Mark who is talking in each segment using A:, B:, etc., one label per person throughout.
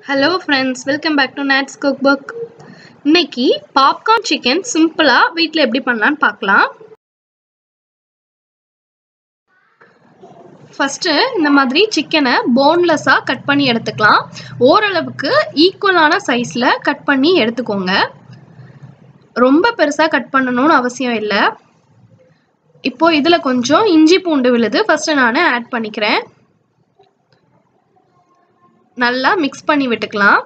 A: Hello friends, welcome back to Nad'z cookbook. இன்னைக்கு popcorn chicken சிம்பிளா வீட்ல எப்படி பண்ணலாம்னு பார்க்கலாம். ஃபர்ஸ்ட் இந்த மாதிரி சிக்கனை போன்லெஸ்ஸா கட் பண்ணி எடுத்துக்கலாம். ஓரளவுக்கு ஈக்குவலான சைஸ்ல கட் பண்ணி எடுத்துக்கோங்க. ரொம்ப பெருசா கட் பண்ணணும்னு அவசியம் இல்லை. இப்போ இதுல கொஞ்சம் இஞ்சி பூண்டு விழுது ஃபர்ஸ்ட் நான் ஆட் பண்ணிக்கிறேன். நல்லா மிக்ஸ் பண்ணி விட்டுக்கலாம்.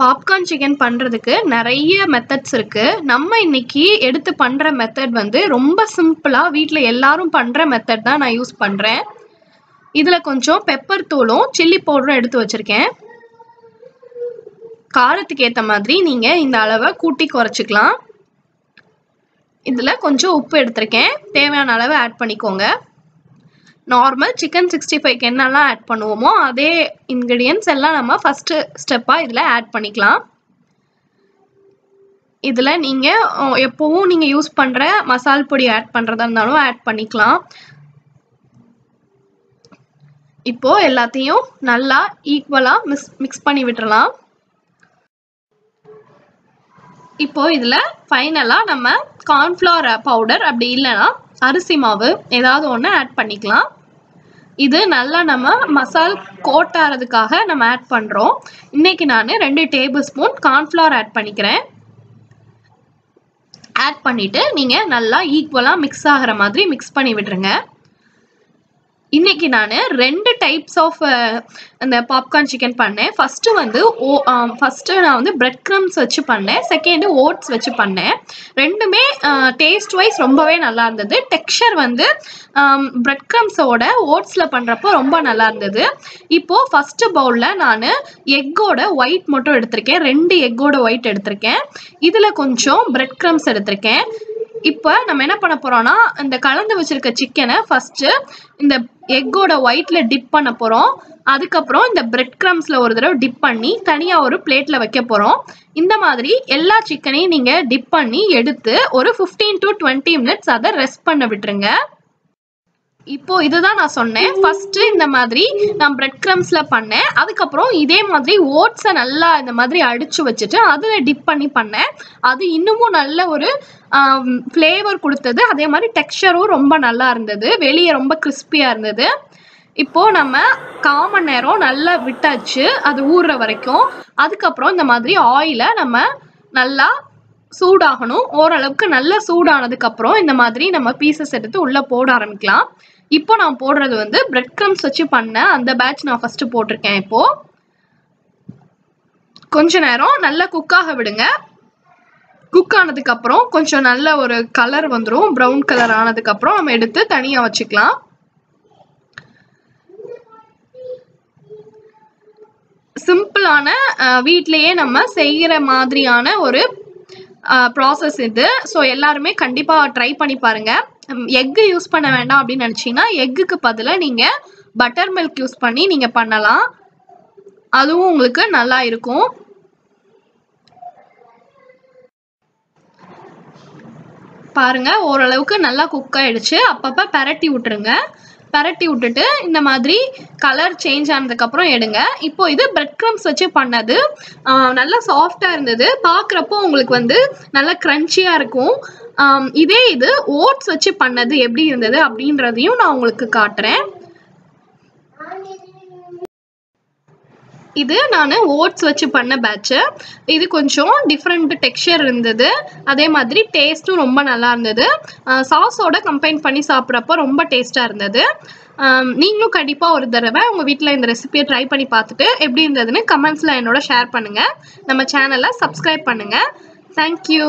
A: பாப்கார்ன் சிக்கன் பண்றதுக்கு நிறைய மெத்தட்ஸ் இருக்கு. நம்ம இன்னைக்கு எடுத்து பண்ற மெத்தட் வந்து ரொம்ப சிம்பிளா வீட்ல எல்லாரும் பண்ற மெத்தட் தான் நான் யூஸ் பண்றேன். இதுல கொஞ்சம் பெப்பர் தூளும் சில்லி பவுடரும் எடுத்து வச்சிருக்கேன். காரத்துக்கு ஏத்த மாதிரி நீங்க இந்த அளவை கூட்டி குறைச்சிக்கலாம். இதுல கொஞ்சம் உப்பு எடுத்திருக்கேன். தேவையான அளவு ஆட் பண்ணிக்கோங்க. நார்மல் சிக்கன் 65க்கு என்னெல்லாம் ஆட் பண்ணுவோமோ அதே இன்கிரிடியன்ஸ் எல்லாம் நம்ம ஃபர்ஸ்ட் ஸ்டெப்பா இதுல ஆட் பண்ணிக்கலாம். இதுல நீங்க எப்பவும் நீங்க யூஸ் பண்ற மசால் பொடி ஆட் பண்றதா இருந்தாலும் ஆட் பண்ணிக்கலாம். இப்போ எல்லாத்தையும் நல்லா ஈக்குவலா மிக்ஸ் பண்ணி விட்டுறலாம். இப்போ இதுல ஃபைனலா நம்ம கார்ன்ஃப்ளவர் பவுடர் அப்படி இல்லைன்னா அரிசி மாவு ஏதாவது ஒன்று ஆட் பண்ணிக்கலாம். இது நல்லா நம்ம மசால் கோட் ஆகிறதுக்காக நம்ம ஆட் பண்ணுறோம். இன்னைக்கு நான் 2 டேபிள் ஸ்பூன் கார்ன்ஃப்ளவர் ஆட் பண்ணிக்கிறேன். ஆட் பண்ணிட்டு நீங்கள் நல்லா ஈக்குவலாக மிக்ஸ் ஆகிற மாதிரி மிக்ஸ் பண்ணி விட்டுருங்க. இன்னைக்கு நான் 2 டைப்ஸ் ஆஃப் அந்த பாப்கார்ன் சிக்கன் பண்ணேன். ஃபர்ஸ்ட் நான் வந்து பிரெட் கிரம்ஸ் வச்சு பண்ணேன். செகண்ட் ஓட்ஸ் வச்சு பண்ணேன். ரெண்டுமே டேஸ்ட் வைஸ் ரொம்பவே நல்லா இருந்தது. டெக்ஸ்சர் வந்து பிரெட் கிரம்ஸோட ஓட்ஸில் பண்ணுறப்போ ரொம்ப நல்லா இருந்தது. இப்போ ஃபர்ஸ்ட் பவுலில் நான் எக்கோட ஒயிட் மட்டும் எடுத்திருக்கேன். 2 எக்கோட ஒயிட் எடுத்திருக்கேன். இதில் கொஞ்சம் பிரெட் கிரம்ஸ் எடுத்திருக்கேன். இப்போ நம்ம என்ன பண்ண போறோம்னா இந்த கலந்து வச்சிருக்க சிக்கனை ஃபர்ஸ்ட் இந்த எக்கோட ஒயிட்ல டிப் பண்ண போறோம். அதுக்கப்புறம் இந்த பிரெட் கிரம்ஸ்ல ஒரு தடவை டிப் பண்ணி தனியா ஒரு பிளேட்ல வைக்க போறோம். இந்த மாதிரி எல்லா சிக்கனையும் நீங்க டிப் பண்ணி எடுத்து ஒரு 15 to 20 minutes அதை ரெஸ்ட் பண்ண விட்டுருங்க. இப்போ இதுதான் நான் சொன்னேன். ஃபர்ஸ்ட் இந்த மாதிரி நான் பிரெட் கிரம்ஸ்ல பண்ணேன். அதுக்கப்புறம் இதே மாதிரி ஓட்ஸை நல்லா இந்த மாதிரி அடிச்சு வச்சுட்டு அதில் டிப் பண்ணி பண்ணேன். அது இன்னமும் நல்ல ஒரு ஃப்ளேவர் கொடுத்தது. அதே மாதிரி டெக்ஸ்சரும் ரொம்ப நல்லா இருந்தது. வெளியே ரொம்ப கிறிஸ்பியா இருந்தது. இப்போ நம்ம 1/4 மணி நேரம் நல்லா விட்டாச்சு அது ஊறுற வரைக்கும். அதுக்கப்புறம் இந்த மாதிரி ஆயிலை நம்ம நல்லா சூடாகணும். ஓரளவுக்கு நல்லா சூடானதுக்கு அப்புறம் இந்த மாதிரி நம்ம பீசஸ் எடுத்து உள்ள போட ஆரம்பிக்கலாம். இப்போ நான் போடுறது வந்து பிரெட் கிரம்ஸ் வச்சு பண்ண அந்த பேட்ச் நான் ஃபர்ஸ்ட் போட்டிருக்கேன். இப்போ கொஞ்ச நேரம் நல்லா குக்காக விடுங்க. குக் ஆனதுக்கு அப்புறம் கொஞ்சம் நல்ல ஒரு கலர் வந்துடும். ப்ரௌன் கலர் ஆனதுக்கு அப்புறம் நம்ம எடுத்து தனியா வச்சுக்கலாம். சிம்பிளான வீட்லயே நம்ம செய்யற மாதிரியான ஒரு ப்ராசஸ் இது. ஸோ எல்லாருமே கண்டிப்பாக ட்ரை பண்ணி பாருங்க. எக்கு யூஸ் பண்ண வேண்டாம் அப்படின்னு நினச்சிங்கன்னா எக்குக்கு பதிலாக நீங்கள் பட்டர் மில்க் யூஸ் பண்ணி நீங்கள் பண்ணலாம். அதுவும் உங்களுக்கு நல்லா இருக்கும். பாருங்க ஓரளவுக்கு நல்லா குக் ஆயிடுச்சு. அப்பப்போ பெரட்டி விட்டுருங்க. பெரட்டி விட்டுட்டு இந்த மாதிரி கலர் சேஞ்ச் ஆனதுக்கப்புறம் எடுங்க. இப்போ இது பிரெட் கிரம்ஸ் வச்சு பண்ணது நல்லா சாஃப்டாக இருந்தது. பார்க்குறப்போ உங்களுக்கு வந்து நல்லா க்ரன்ச்சியாக இருக்கும். இதே இது ஓட்ஸ் வச்சு பண்ணது எப்படி இருந்தது அப்படின்றதையும் நான் உங்களுக்கு காட்டுறேன். இது நான் ஓட்ஸ் வச்சு பண்ண பேட்ச். இது கொஞ்சம் டிஃப்ரெண்ட் டெக்ஸ்சர் இருந்தது. அதே மாதிரி டேஸ்ட்டும் ரொம்ப நல்லா இருந்தது. சாஸோட கம்பைன் பண்ணி சாப்பிட்றப்போ ரொம்ப டேஸ்ட்டாக இருந்தது. நீங்களும் கண்டிப்பாக ஒரு தடவை உங்கள் வீட்டில் இந்த ரெசிபியை ட்ரை பண்ணி பார்த்துட்டு எப்படி இருந்ததுன்னு கமெண்ட்ஸில் என்னோட ஷேர் பண்ணுங்கள். நம்ம சேனலை சப்ஸ்கிரைப் பண்ணுங்கள். தேங்க்யூ.